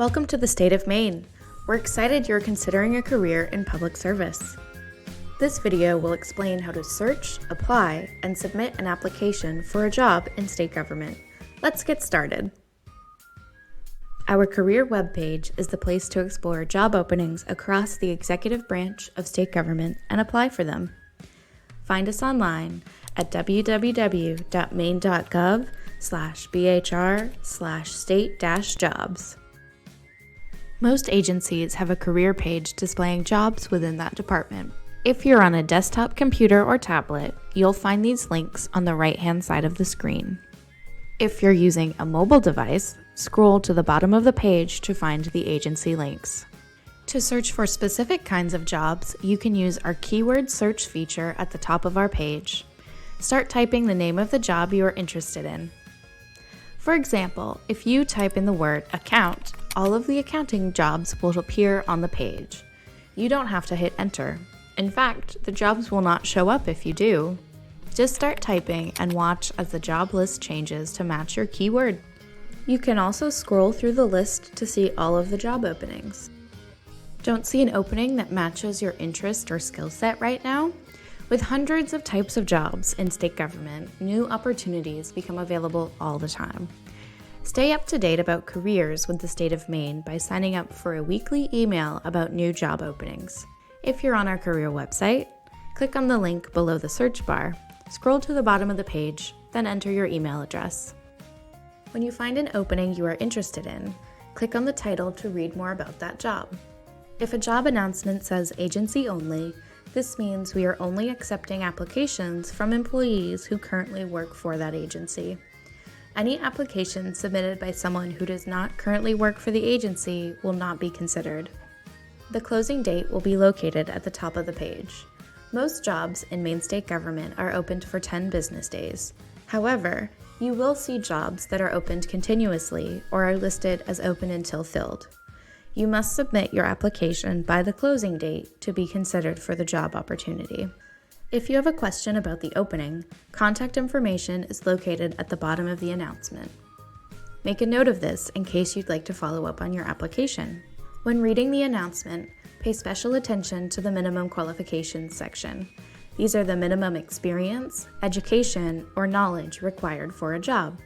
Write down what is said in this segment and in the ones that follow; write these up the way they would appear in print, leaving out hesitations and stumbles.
Welcome to the state of Maine. We're excited you're considering a career in public service. This video will explain how to search, apply, and submit an application for a job in state government. Let's get started. Our career webpage is the place to explore job openings across the executive branch of state government and apply for them. Find us online at www.maine.gov/bhr/state-jobs. Most agencies have a career page displaying jobs within that department. If you're on a desktop computer or tablet, you'll find these links on the right-hand side of the screen. If you're using a mobile device, scroll to the bottom of the page to find the agency links. To search for specific kinds of jobs, you can use our keyword search feature at the top of our page. Start typing the name of the job you are interested in. For example, if you type in the word account, all of the accounting jobs will appear on the page. You don't have to hit enter. In fact, the jobs will not show up if you do. Just start typing and watch as the job list changes to match your keyword. You can also scroll through the list to see all of the job openings. Don't see an opening that matches your interest or skill set right now? With hundreds of types of jobs in state government, new opportunities become available all the time. Stay up to date about careers with the state of Maine by signing up for a weekly email about new job openings. If you're on our career website, click on the link below the search bar, scroll to the bottom of the page, then enter your email address. When you find an opening you are interested in, click on the title to read more about that job. If a job announcement says agency only, this means we are only accepting applications from employees who currently work for that agency. Any application submitted by someone who does not currently work for the agency will not be considered. The closing date will be located at the top of the page. Most jobs in Maine state government are opened for 10 business days. However, you will see jobs that are opened continuously or are listed as open until filled. You must submit your application by the closing date to be considered for the job opportunity. If you have a question about the opening, contact information is located at the bottom of the announcement. Make a note of this in case you'd like to follow up on your application. When reading the announcement, pay special attention to the minimum qualifications section. These are the minimum experience, education, or knowledge required for a job.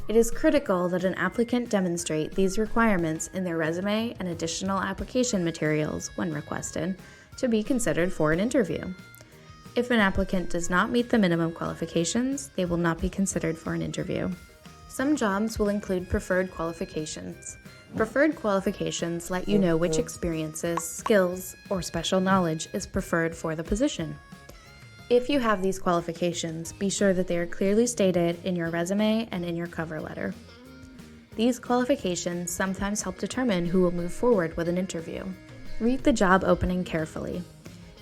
It is critical that an applicant demonstrate these requirements in their resume and additional application materials when requested to be considered for an interview. If an applicant does not meet the minimum qualifications, they will not be considered for an interview. Some jobs will include preferred qualifications. Preferred qualifications let you know which experiences, skills, or special knowledge is preferred for the position. If you have these qualifications, be sure that they are clearly stated in your resume and in your cover letter. These qualifications sometimes help determine who will move forward with an interview. Read the job opening carefully.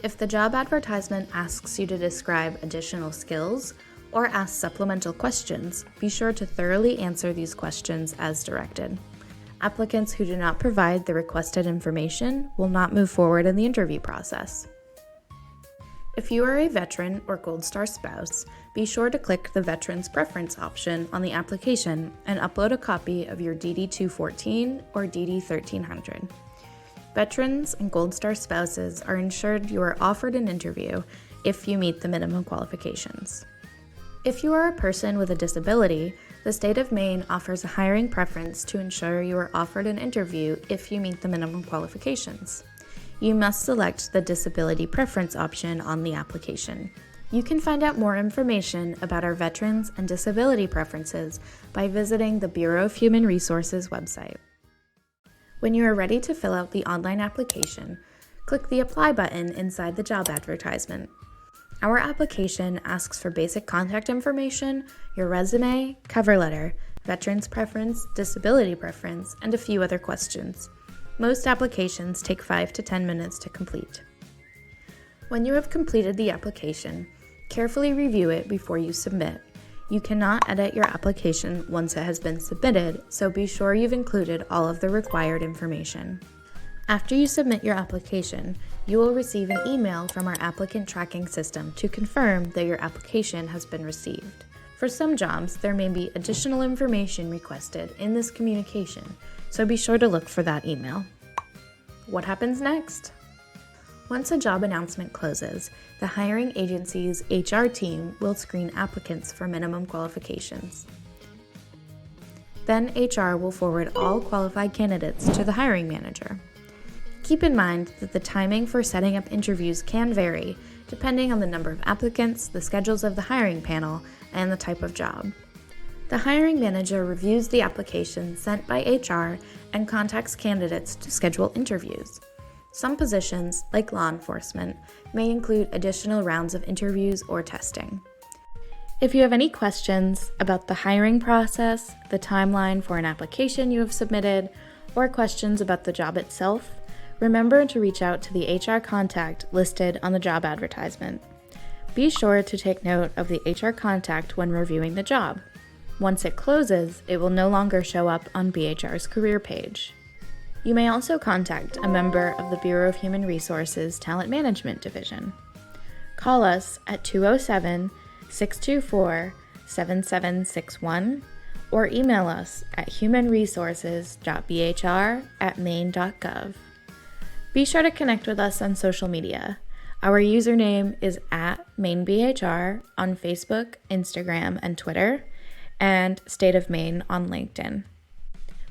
If the job advertisement asks you to describe additional skills or asks supplemental questions, be sure to thoroughly answer these questions as directed. Applicants who do not provide the requested information will not move forward in the interview process. If you are a veteran or Gold Star spouse, be sure to click the Veterans Preference option on the application and upload a copy of your DD-214 or DD-1300. Veterans and Gold Star spouses are ensured you are offered an interview if you meet the minimum qualifications. If you are a person with a disability, the state of Maine offers a hiring preference to ensure you are offered an interview if you meet the minimum qualifications. You must select the Disability Preference option on the application. You can find out more information about our veterans and disability preferences by visiting the Bureau of Human Resources website. When you are ready to fill out the online application, click the Apply button inside the job advertisement. Our application asks for basic contact information, your resume, cover letter, veterans preference, disability preference, and a few other questions. Most applications take 5 to 10 minutes to complete. When you have completed the application, carefully review it before you submit. You cannot edit your application once it has been submitted, so be sure you've included all of the required information. After you submit your application, you will receive an email from our applicant tracking system to confirm that your application has been received. For some jobs, there may be additional information requested in this communication, so be sure to look for that email. What happens next? Once a job announcement closes, the hiring agency's HR team will screen applicants for minimum qualifications. Then HR will forward all qualified candidates to the hiring manager. Keep in mind that the timing for setting up interviews can vary depending on the number of applicants, the schedules of the hiring panel, and the type of job. The hiring manager reviews the applications sent by HR and contacts candidates to schedule interviews. Some positions, like law enforcement, may include additional rounds of interviews or testing. If you have any questions about the hiring process, the timeline for an application you have submitted, or questions about the job itself, remember to reach out to the HR contact listed on the job advertisement. Be sure to take note of the HR contact when reviewing the job. Once it closes, it will no longer show up on BHR's career page. You may also contact a member of the Bureau of Human Resources Talent Management Division. Call us at 207-624-7761 or email us at humanresources.bhr@maine.gov. Be sure to connect with us on social media. Our username is @MaineBHR on Facebook, Instagram, and Twitter, and State of Maine on LinkedIn.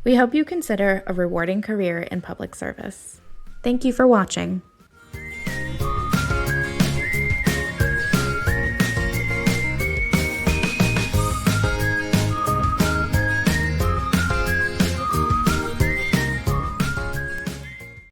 We hope you consider a rewarding career in public service. Thank you for watching.